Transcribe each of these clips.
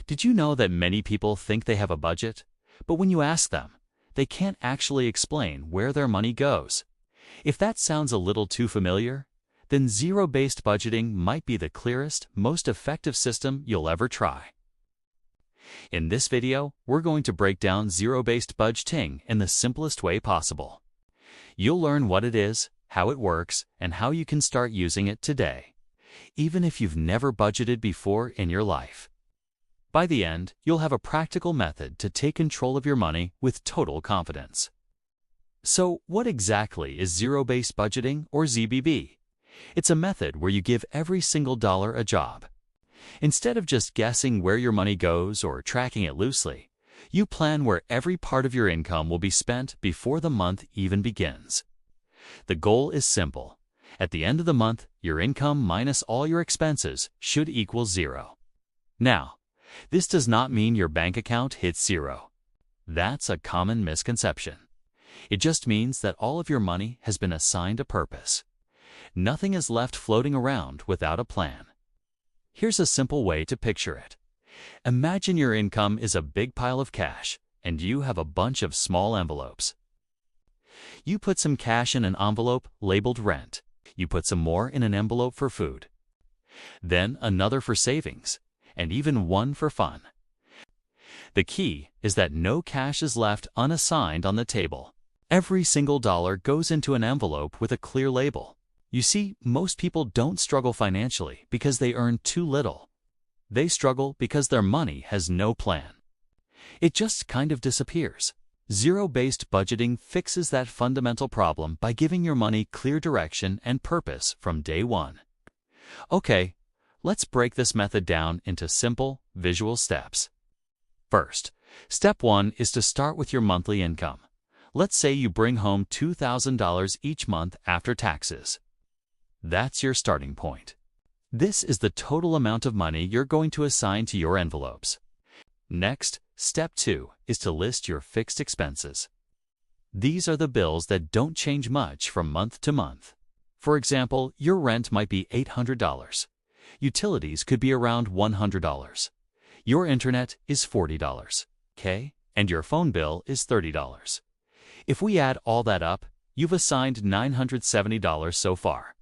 Did you know that many people think they have a budget, but when you ask them, they can't actually explain where their money goes? If that sounds a little too familiar, then zero-based budgeting might be the clearest, most effective system you'll ever try. In this video, we're going to break down zero-based budgeting in the simplest way possible. You'll learn what it is, how it works, and how you can start using it today, even if you've never budgeted before in your life. By the end, you'll have a practical method to take control of your money with total confidence. So, what exactly is zero-based budgeting, or ZBB? It's a method where you give every single dollar a job. Instead of just guessing where your money goes or tracking it loosely, you plan where every part of your income will be spent before the month even begins. The goal is simple. At the end of the month, your income minus all your expenses should equal zero. Now, this does not mean your bank account hits zero. That's a common misconception. It just means that all of your money has been assigned a purpose. Nothing is left floating around without a plan. Here's a simple way to picture it. Imagine your income is a big pile of cash, and you have a bunch of small envelopes. You put some cash in an envelope labeled rent. You put some more in an envelope for food. Then another for savings, and even one for fun. The key is that no cash is left unassigned on the table. Every single dollar goes into an envelope with a clear label. You see, most people don't struggle financially because they earn too little. They struggle because their money has no plan. It just kind of disappears. Zero-based budgeting fixes that fundamental problem by giving your money clear direction and purpose from day one. Okay, let's break this method down into simple, visual steps. First, step 1 is to start with your monthly income. Let's say you bring home $2,000 each month after taxes. That's your starting point. This is the total amount of money you're going to assign to your envelopes. Next, step 2 is to list your fixed expenses. These are the bills that don't change much from month to month. For example, your rent might be $800. Utilities could be around $100. Your internet is $40, okay? And your phone bill is $30. If we add all that up, you've assigned $970 so far.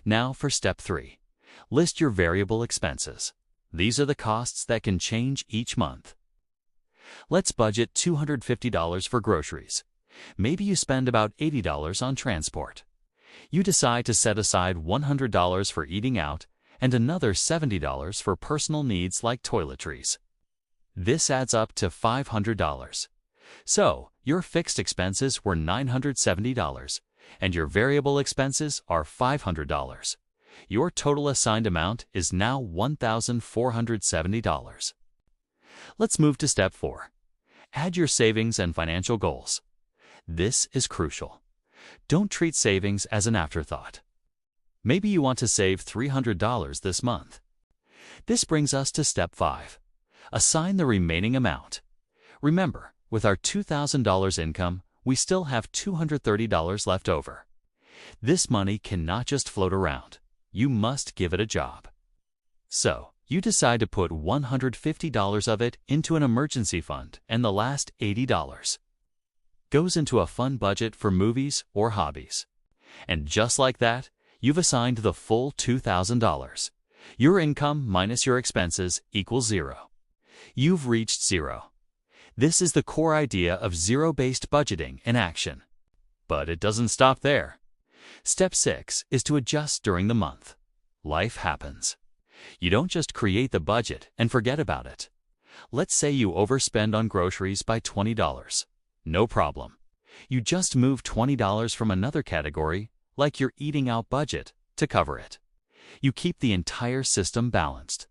Now for step 3. List your variable expenses. These are the costs that can change each month. Let's budget $250 for groceries. Maybe you spend about $80 on transport. You decide to set aside $100 for eating out and another $70 for personal needs like toiletries. This adds up to $500. So, your fixed expenses were $970, and your variable expenses are $500. Your total assigned amount is now $1,470. Let's move to step 4. Add your savings and financial goals. This is crucial. Don't treat savings as an afterthought. Maybe you want to save $300 this month. This brings us to step 5. Assign the remaining amount. Remember, with our $2,000 income, we still have $230 left over. This money cannot just float around. You must give it a job. So, you decide to put $150 of it into an emergency fund, and the last $80 goes into a fun budget for movies or hobbies. And just like that, you've assigned the full $2,000. Your income minus your expenses equals zero. You've reached zero. This is the core idea of zero-based budgeting in action. But it doesn't stop there. Step 6 is to adjust during the month. Life happens. You don't just create the budget and forget about it. Let's say you overspend on groceries by $20. No problem. You just move $20 from another category, like your eating out budget, to cover it. You keep the entire system balanced.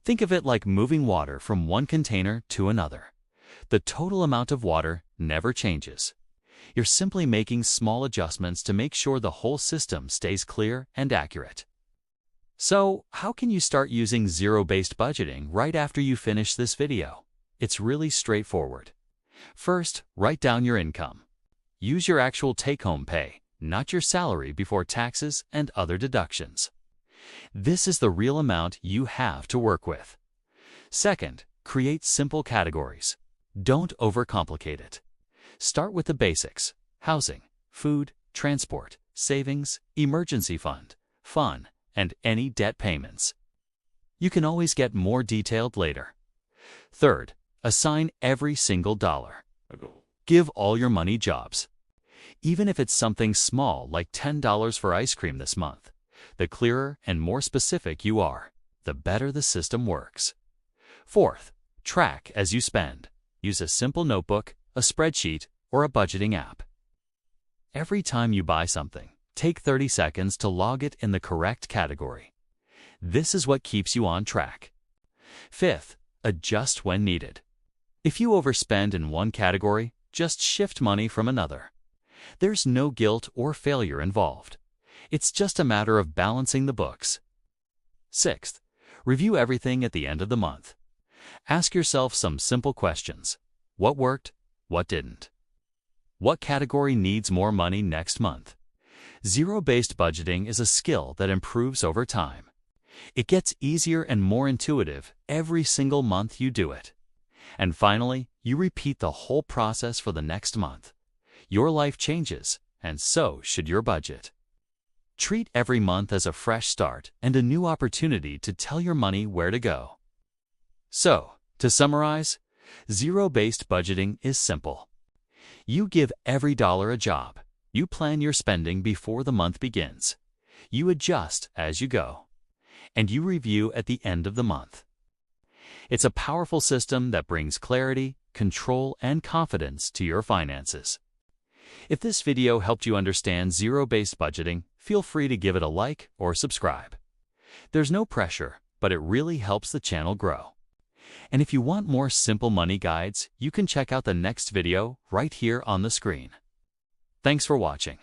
Think of it like moving water from one container to another. The total amount of water never changes. You're simply making small adjustments to make sure the whole system stays clear and accurate. So, how can you start using zero-based budgeting right after you finish this video? It's really straightforward. First, write down your income. Use your actual take-home pay, not your salary before taxes and other deductions. This is the real amount you have to work with. Second, create simple categories. Don't overcomplicate it. Start with the basics: housing, food, transport, savings, emergency fund, fun, and any debt payments. You can always get more detailed later. Third, assign every single dollar. Give all your money jobs. Even if it's something small like $10 for ice cream this month, the clearer and more specific you are, the better the system works. Fourth, track as you spend. Use a simple notebook, a spreadsheet, or a budgeting app. Every time you buy something, take 30 seconds to log it in the correct category. This is what keeps you on track. Fifth, adjust when needed. If you overspend in one category, just shift money from another. There's no guilt or failure involved. It's just a matter of balancing the books. Sixth, review everything at the end of the month. Ask yourself some simple questions. What worked? What didn't? What category needs more money next month? Zero-based budgeting is a skill that improves over time. It gets easier and more intuitive every single month you do it. And finally, you repeat the whole process for the next month. Your life changes, and so should your budget. Treat every month as a fresh start and a new opportunity to tell your money where to go. So, to summarize, zero-based budgeting is simple. You give every dollar a job. You plan your spending before the month begins. You adjust as you go. And you review at the end of the month. It's a powerful system that brings clarity, control, and confidence to your finances. If this video helped you understand zero-based budgeting, feel free to give it a like or subscribe. There's no pressure, but it really helps the channel grow. And if you want more simple money guides, you can check out the next video right here on the screen. Thanks for watching.